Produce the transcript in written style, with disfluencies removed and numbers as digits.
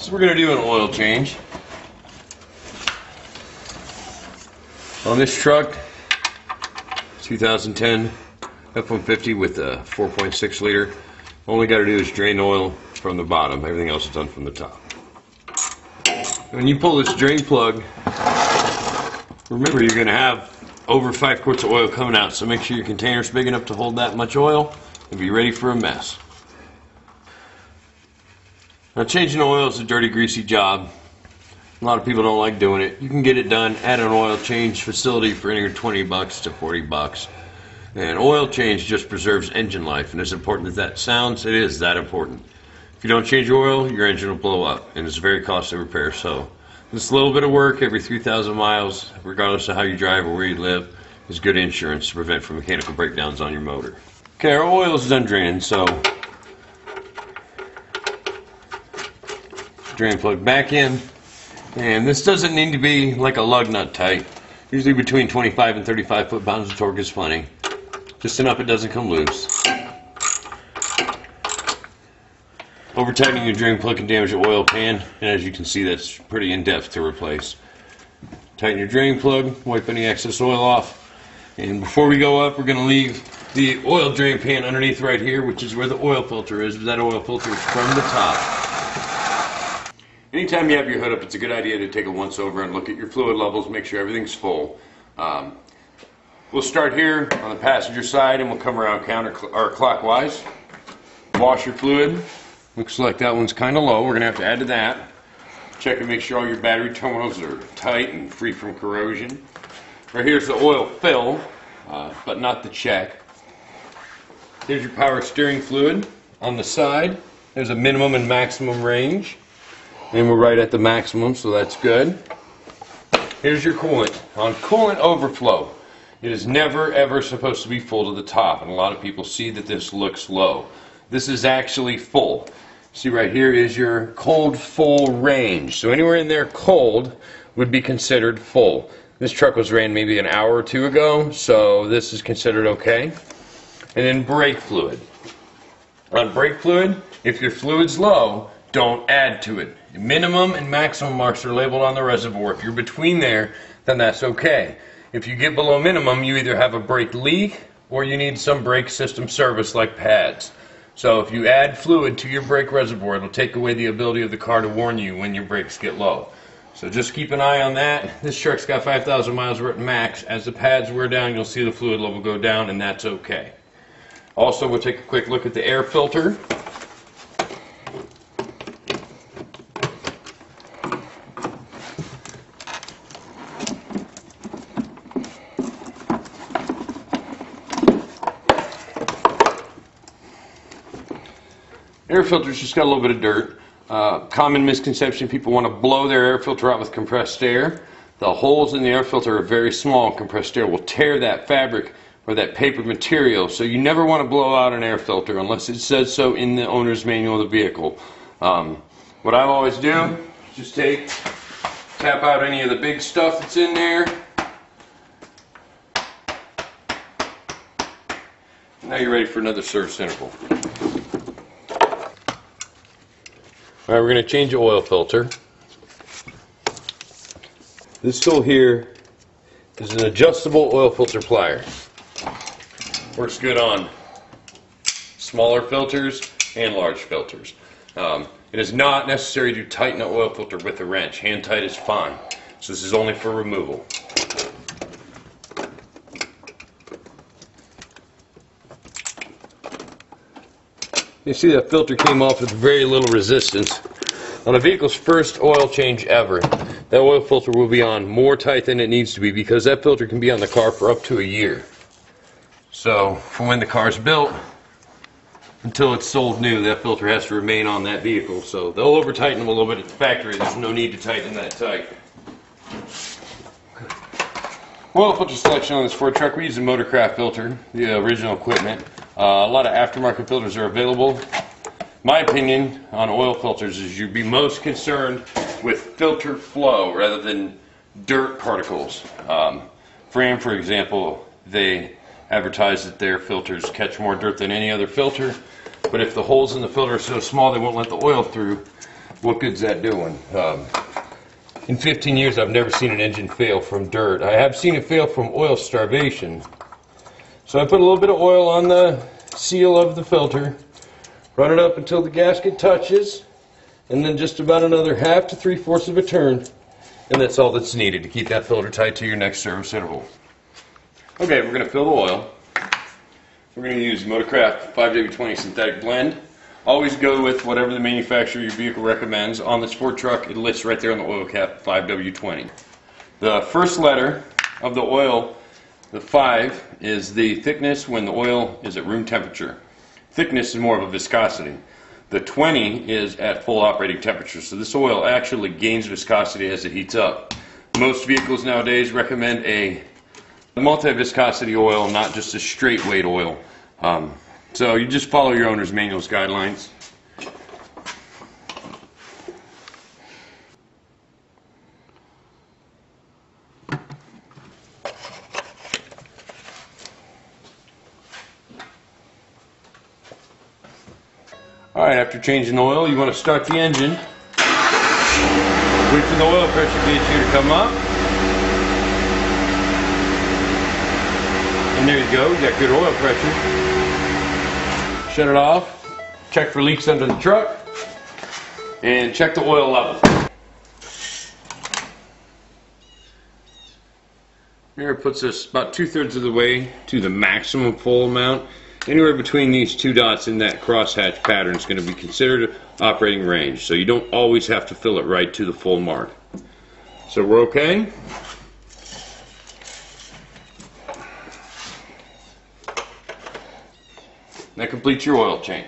So we're going to do an oil change. On this truck, 2010 F-150 with a 4.6 liter. All we got to do is drain oil from the bottom. Everything else is done from the top. When you pull this drain plug, remember you're going to have over 5 quarts of oil coming out, so make sure your container's big enough to hold that much oil and be ready for a mess. Now, changing oil is a dirty, greasy job. A lot of people don't like doing it. You can get it done at an oil change facility for anywhere $20 to $40. And oil change just preserves engine life, and as important as that sounds, it is that important. If you don't change your oil, your engine will blow up, and it's a very costly repair. So this little bit of work every 3,000 miles, regardless of how you drive or where you live, is good insurance to prevent from mechanical breakdowns on your motor. Okay, our oil is done draining, so drain plug back in, and this doesn't need to be like a lug nut tight. Usually between 25 and 35 foot-pounds of torque is plenty, just enough it doesn't come loose. Over tightening your drain plug can damage the oil pan, and as you can see, that's pretty in-depth to replace. Tighten your drain plug, wipe any excess oil off, and before we go up, we're going to leave the oil drain pan underneath right here, which is where the oil filter is. That oil filter is from the top. Anytime you have your hood up, it's a good idea to take a once over and look at your fluid levels, make sure everything's full. We'll start here on the passenger side and we'll come around clockwise. Wash your fluid. Looks like that one's kind of low. We're going to have to add to that. Check and make sure all your battery terminals are tight and free from corrosion. Right here's the oil fill, but not the check. Here's your power steering fluid. On the side, there's a minimum and maximum range. And we're right at the maximum, so that's good. Here's your coolant. On coolant overflow, it is never ever supposed to be full to the top, and a lot of people see that this looks low. This is actually full. See, right here is your cold full range. So anywhere in there cold would be considered full. This truck was ran maybe an hour or two ago, so this is considered okay. And then brake fluid. On brake fluid, if your fluid's low, don't add to it. Minimum and maximum marks are labeled on the reservoir. If you're between there, then that's okay. If you get below minimum, you either have a brake leak or you need some brake system service like pads. So if you add fluid to your brake reservoir, it'll take away the ability of the car to warn you when your brakes get low. So just keep an eye on that. This truck's got 5,000 miles worth max. As the pads wear down, you'll see the fluid level go down, and that's okay. Also, we'll take a quick look at the air filter. Air filter's just got a little bit of dirt. Common misconception, people want to blow their air filter out with compressed air. The holes in the air filter are very small. Compressed air will tear that fabric or that paper material, so you never want to blow out an air filter unless it says so in the owner's manual of the vehicle. What I always do is just tap out any of the big stuff that's in there. Now you're ready for another service interval. Alright, we're going to change the oil filter. This tool here is an adjustable oil filter plier. Works good on smaller filters and large filters. It is not necessary to tighten the oil filter with a wrench. Hand tight is fine. So this is only for removal. You see that filter came off with very little resistance. On a vehicle's first oil change ever, that oil filter will be on more tight than it needs to be because that filter can be on the car for up to a year. So from when the car's built until it's sold new, that filter has to remain on that vehicle. So they'll over tighten them a little bit at the factory. There's no need to tighten that tight. Oil filter selection on this Ford truck, we use a Motorcraft filter, the original equipment. A lot of aftermarket filters are available. My opinion on oil filters is you'd be most concerned with filter flow rather than dirt particles. Fram, for example, they advertise that their filters catch more dirt than any other filter, but if the holes in the filter are so small they won't let the oil through, what good's that doing? In 15 years, I've never seen an engine fail from dirt. I have seen it fail from oil starvation. So I put a little bit of oil on the seal of the filter, run it up until the gasket touches, and then just about another 1/2 to 3/4 of a turn, and that's all that's needed to keep that filter tight to your next service interval. Okay, we're going to fill the oil. We're going to use Motorcraft 5W20 synthetic blend. Always go with whatever the manufacturer of your vehicle recommends. On the sport truck, it lists right there on the oil cap, 5W20. The first letter of the oil, the 5, is the thickness when the oil is at room temperature. Thickness is more of a viscosity. The 20 is at full operating temperature, so this oil actually gains viscosity as it heats up. Most vehicles nowadays recommend a multi-viscosity oil, not just a straight weight oil. So you just follow your owner's manual's guidelines. Alright, after changing the oil, you want to start the engine. Wait for the oil pressure gauge here to come up. And there you go, you got good oil pressure. Shut it off, check for leaks under the truck, and check the oil level. Here it puts us about 2/3 of the way to the maximum full amount. Anywhere between these two dots in that crosshatch pattern is going to be considered operating range, so you don't always have to fill it right to the full mark. So we're okay. That completes your oil change.